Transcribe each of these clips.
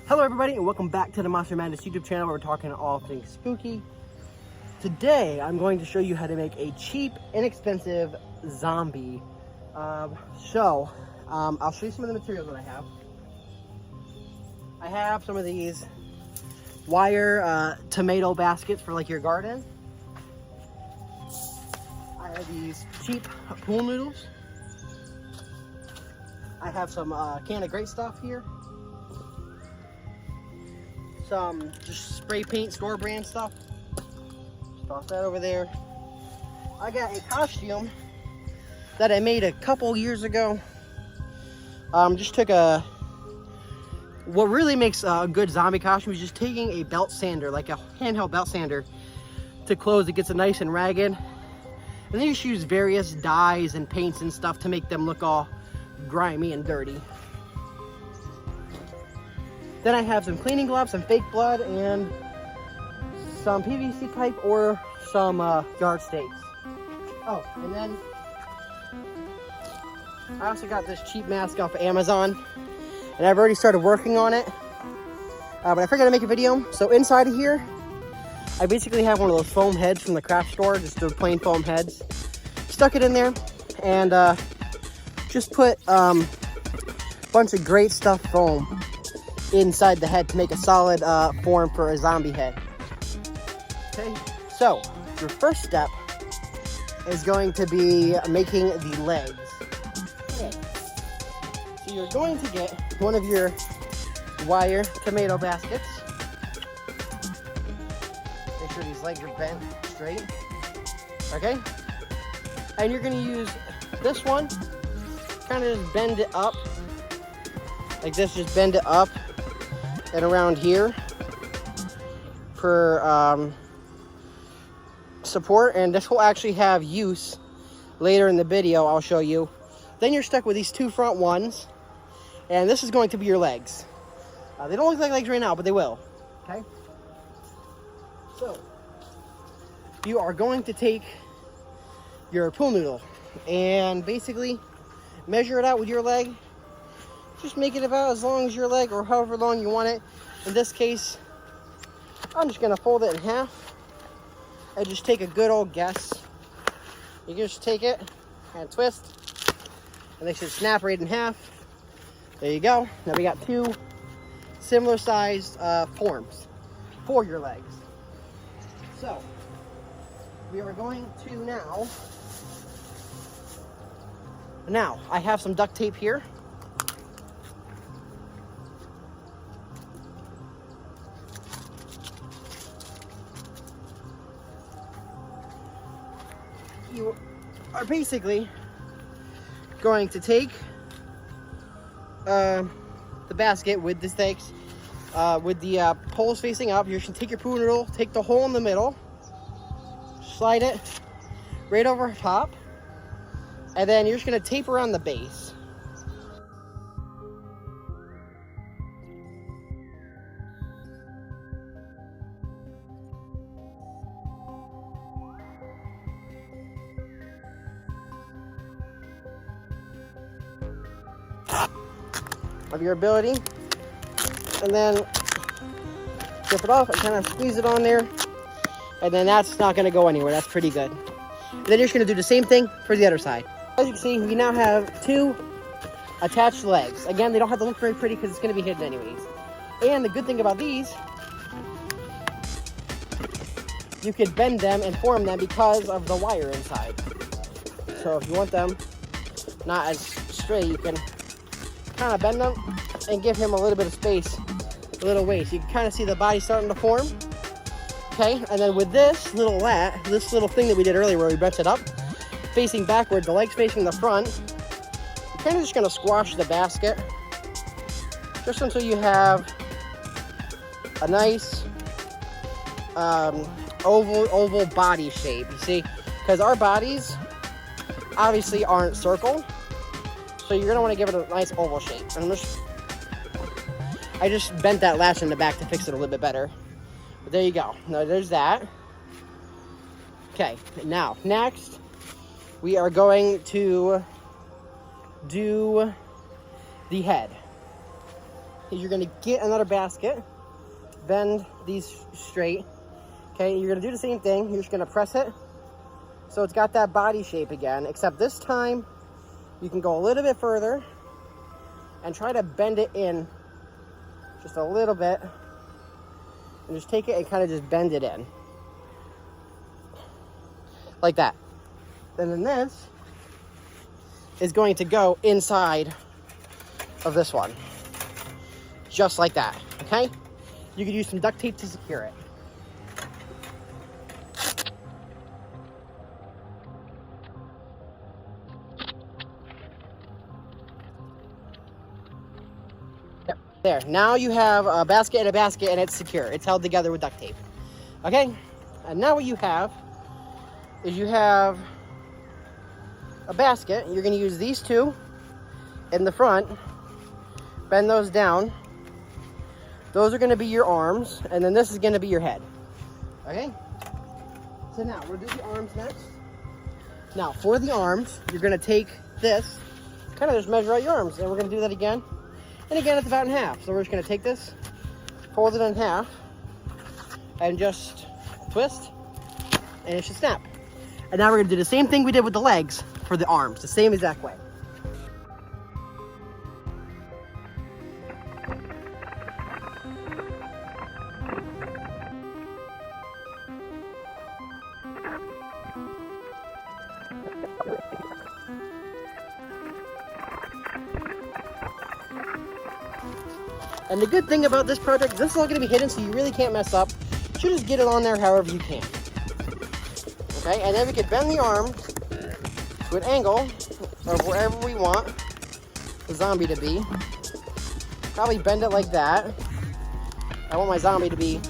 Hello everybody and welcome back to the Monster Madness YouTube channel where we're talking all things spooky. Today I'm going to show you how to make a cheap, inexpensive zombie. I'll show you some of the materials that I have. I have some of these wire tomato baskets for like your garden. I have these cheap pool noodles. I have some can of great stuff here. Some just spray paint store brand stuff. Just toss that over there. I got a costume that I made a couple years ago. Just took what really makes a good zombie costume is just taking a belt sander, like a handheld belt sander, to clothes. It gets it nice and ragged. And then you just use various dyes and paints and stuff to make them look all grimy and dirty. Then I have some cleaning gloves, some fake blood, and some PVC pipe or some yard stakes. Oh, and then I also got this cheap mask off of Amazon, and I've already started working on it, but I forgot to make a video. So inside of here, I basically have one of those foam heads from the craft store, just the plain foam heads. Stuck it in there, and just put a bunch of great stuff foam inside the head to make a solid form for a zombie head. Okay, so your first step is going to be making the legs. Okay. So you're going to get one of your wire tomato baskets. Make sure these legs are bent straight. Okay, and you're going to use this one, kind of just bend it up like this, just bend it up and around here for support, and this will actually have use later in the video. I'll show you. Then you're stuck with these two front ones, and this is going to be your legs. They don't look like legs right now, but they will. Okay, so you are going to take your pool noodle and basically measure it out with your leg. Just make it about as long as your leg or however long you want it. In this case, I'm just gonna fold it in half and just take a good old guess. You can just take it and twist, and they should snap right in half. There you go. Now we got two similar sized forms for your legs. So we are going to now I have some duct tape here. You are basically going to take the basket with the stakes, with the poles facing up. You're going to take your pool noodle, take the hole in the middle, slide it right over top, and then you're just going to tape around the base. Of your ability, and then strip it off and kind of squeeze it on there, and then that's not going to go anywhere. That's pretty good. And then you're just going to do the same thing for the other side. As you can see, we now have two attached legs. Again, they don't have to look very pretty because it's going to be hidden anyways. And the good thing about these, you could bend them and form them because of the wire inside. So if you want them not as straight, you can kind of bend them and give him a little bit of space, a little waist. You can kind of see the body starting to form. Okay, and then with this little thing that we did earlier where we bent it up, facing backward, the legs facing the front, you're kind of just going to squash the basket just until you have a nice oval body shape. You see, because our bodies obviously aren't circle, so you're gonna want to give it a nice oval shape. And I just bent that latch in the back to fix it a little bit better. But there you go. Now there's that. Okay, now next we are going to do the head. is you're gonna get another basket, bend these straight, okay? You're gonna do the same thing. You're just gonna press it so it's got that body shape again, except this time you can go a little bit further and try to bend it in just a little bit, and just take it and kind of just bend it in like that. And then this is going to go inside of this one, just like that, okay? You could use some duct tape to secure it. There, now you have a basket and it's secure. It's held together with duct tape. Okay, and now what you have is you have a basket. You're gonna use these two in the front, bend those down. Those are gonna be your arms, and then this is gonna be your head. Okay, so now we'll do the arms next. Now for the arms, you're gonna take this, kind of just measure out your arms, and we're gonna do that again. And again, it's about in half. So we're just gonna take this, fold it in half, and just twist, and it should snap. And now we're gonna do the same thing we did with the legs for the arms, the same exact way. And the good thing about this project, this is all gonna be hidden, so you really can't mess up. You should just get it on there however you can. Okay, and then we can bend the arms to an angle of wherever we want the zombie to be. Probably bend it like that. I want my zombie to be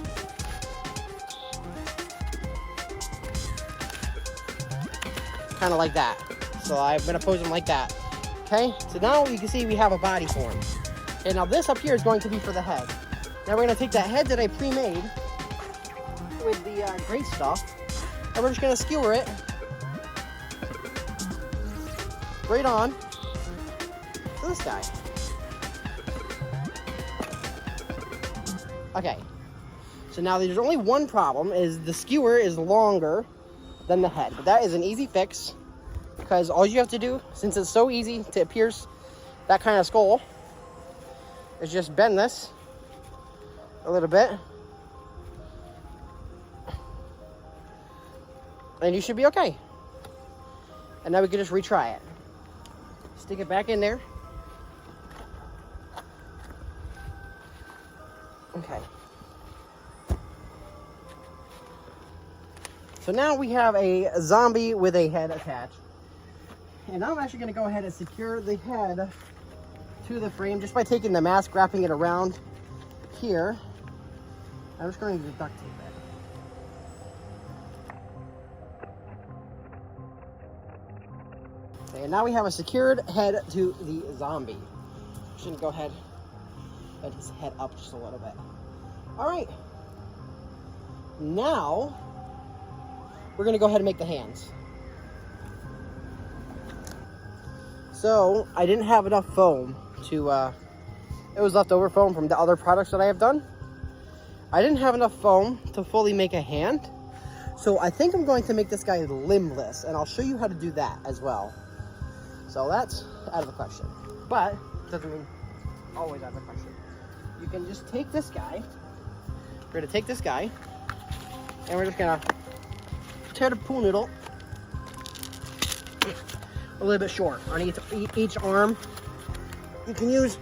kind of like that. So I'm gonna pose him like that. Okay, so now you can see we have a body form. And now this up here is going to be for the head. Now we're gonna take that head that I pre-made with the great stuff, and we're just gonna skewer it right on to this guy. Okay, so now there's only one problem, is the skewer is longer than the head. But that is an easy fix, because all you have to do, since it's so easy to pierce that kind of skull, is just bend this a little bit, and you should be okay. And now we can just retry it. Stick it back in there. Okay. So now we have a zombie with a head attached. And now I'm actually going to go ahead and secure the head to the frame just by taking the mask, wrapping it around here. I'm just going to duct tape it. Okay, and now we have a secured head to the zombie. Just going to go ahead and his head up just a little bit. All right. Now we're going to go ahead and make the hands. So I didn't have enough foam to, it was leftover foam from the other products that I have done. I didn't have enough foam to fully make a hand. So I think I'm going to make this guy limbless, and I'll show you how to do that as well. So that's out of the question. But it doesn't mean always out of the question. You can just take this guy. We're gonna take this guy, and we're just gonna tear the pool noodle a little bit short on each arm. You can use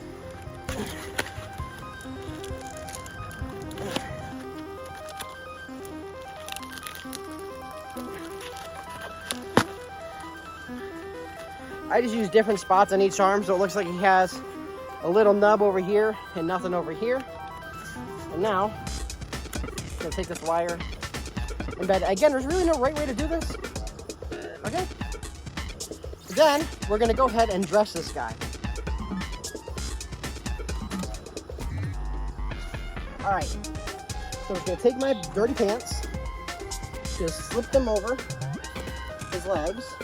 I just use different spots on each arm, so it looks like he has a little nub over here and nothing over here. And now I'm gonna take this wire and bend. Again, there's really no right way to do this. Okay. Then we're gonna go ahead and dress this guy. All right, so I'm gonna take my dirty pants, just slip them over his legs.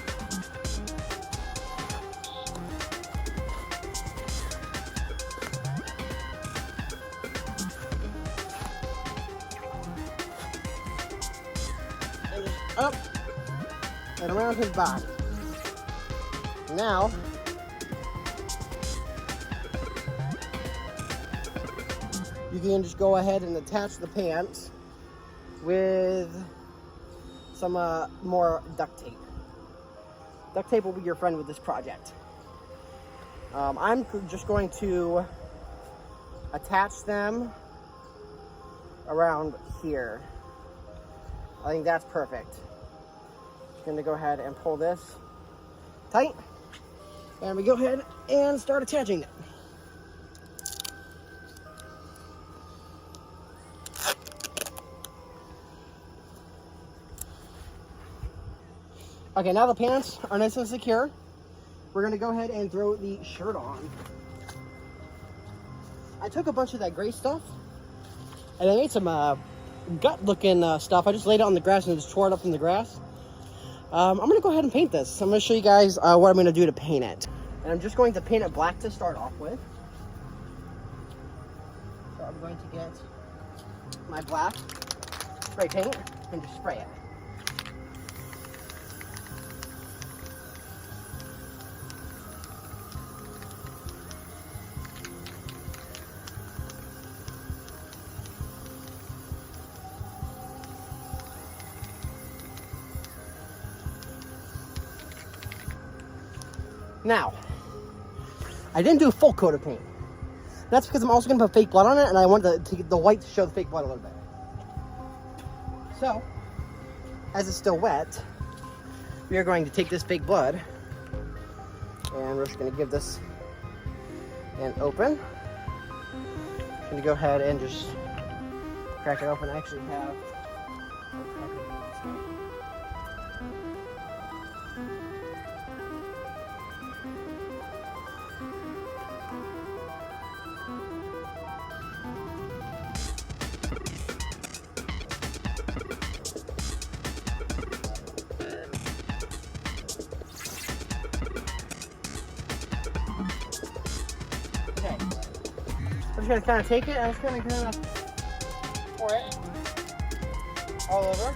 up and around his body. Now, you can just go ahead and attach the pants with some more duct tape. Duct tape will be your friend with this project. I'm just going to attach them around here. I think that's perfect. Just going to go ahead and pull this tight. And we go ahead and start attaching it. Okay, now the pants are nice and secure. We're gonna go ahead and throw the shirt on. I took a bunch of that gray stuff and I made some gut looking stuff. I just laid it on the grass and just tore it up in the grass. I'm gonna go ahead and paint this. I'm gonna show you guys what I'm gonna do to paint it. And I'm just going to paint it black to start off with. So I'm going to get my black spray paint and just spray it. Now, I didn't do a full coat of paint. That's because I'm also going to put fake blood on it, and I want the white to show the fake blood a little bit. So, as it's still wet, we are going to take this fake blood, and we're just going to give this an open. I'm going to go ahead and just crack it open. I actually have... I'm just gonna kind of take it and I'm just gonna kind of pour it all over.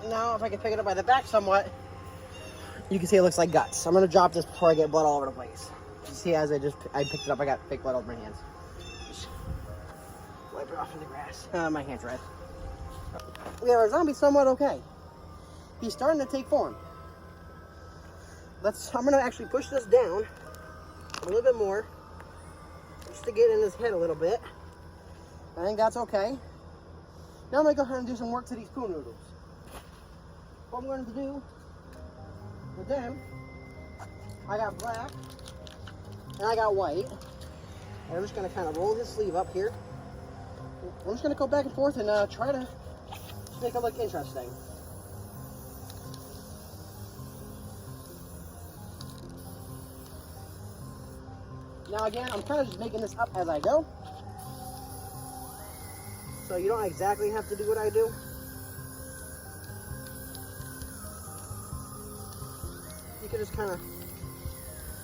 Now, if I can pick it up by the back somewhat, you can see it looks like guts. I'm gonna drop this before I get blood all over the place. You see, as I picked it up, I got fake blood all over my hands. Just wipe it off in the grass. My hand's red. Yeah, our zombie's somewhat okay. He's starting to take form. I'm gonna actually push this down a little bit more, just to get in his head a little bit. I think that's okay. Now I'm gonna go ahead and do some work to these poo noodles. What I'm going to do with them, I got black and I got white. And I'm just going to kind of roll his sleeve up here. I'm just going to go back and forth and try to make it look interesting. Now again, I'm kind of just making this up as I go. So you don't exactly have to do what I do. You can just kind of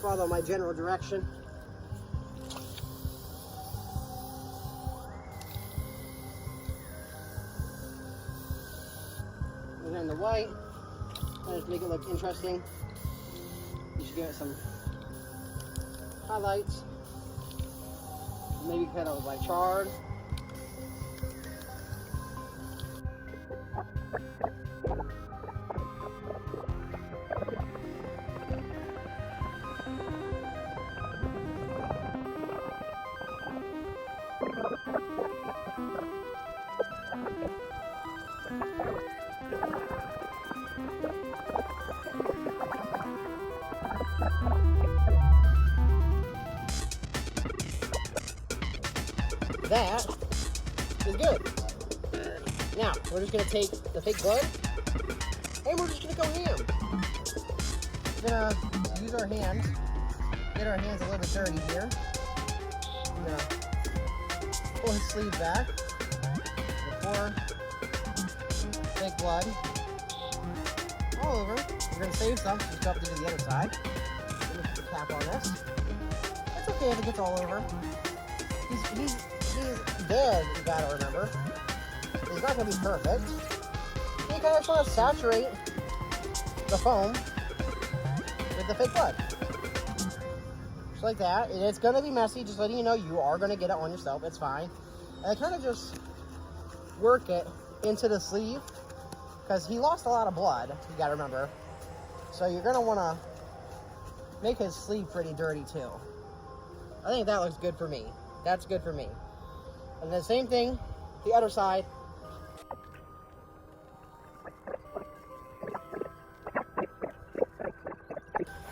follow my general direction. And then the white, and just make it look interesting. You should give it some highlights. Maybe cut out with my chard. That is good. Now, we're just gonna take the fake blood and we're just gonna go ham. We're gonna use our hands, get our hands a little bit dirty here. I'm gonna pull his sleeve back, pour fake blood all over. We're gonna save some, just go up to the other side. Put the cap on this. It's okay if it gets all over. He's dead, you gotta remember. He's not gonna be perfect. You kind of just want to saturate the foam with the fake blood. Just like that. And it's gonna be messy, just letting you know you are gonna get it on yourself, it's fine. And kind of just work it into the sleeve, because he lost a lot of blood, you gotta remember. So you're gonna wanna make his sleeve pretty dirty too. I think that looks good for me. That's good for me. And the same thing, the other side.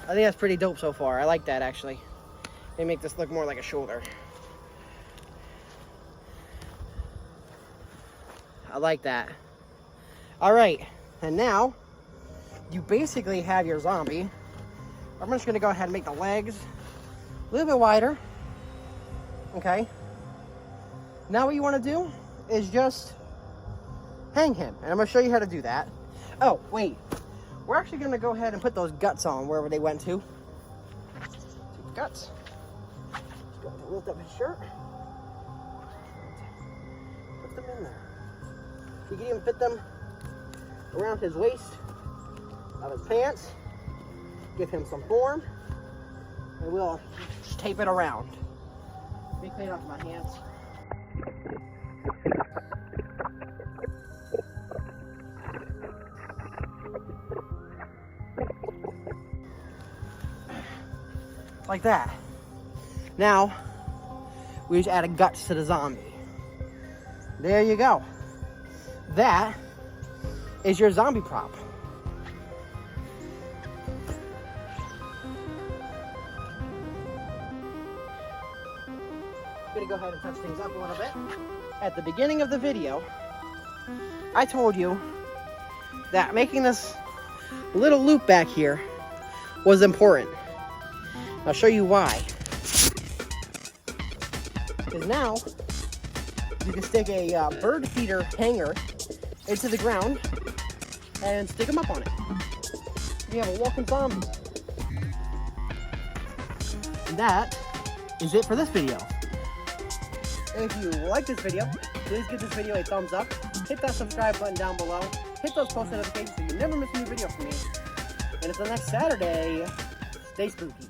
I think that's pretty dope so far. I like that actually. They make this look more like a shoulder. I like that. All right, and now you basically have your zombie. I'm just gonna go ahead and make the legs a little bit wider. Okay. Now what you want to do is just hang him, and I'm gonna show you how to do that. Oh, wait. We're actually gonna go ahead and put those guts on wherever they went to. Guts. Just go ahead and lift up his shirt. Put them in there. You can even fit them around his waist of his pants. Give him some form, and we'll just tape it around. Let me clean up my hands. Like that. Now, we just added guts to the zombie. There you go. That is your zombie prop. I'm gonna go ahead and touch things up a little bit. At the beginning of the video, I told you that making this little loop back here was important. I'll show you why. Because now, you can stick a bird feeder hanger into the ground and stick them up on it. You have a walking zombie. And that is it for this video. If you like this video, please give this video a thumbs up. Hit that subscribe button down below. Hit those post notifications so you never miss a new video from me. And until next Saturday, stay spooky.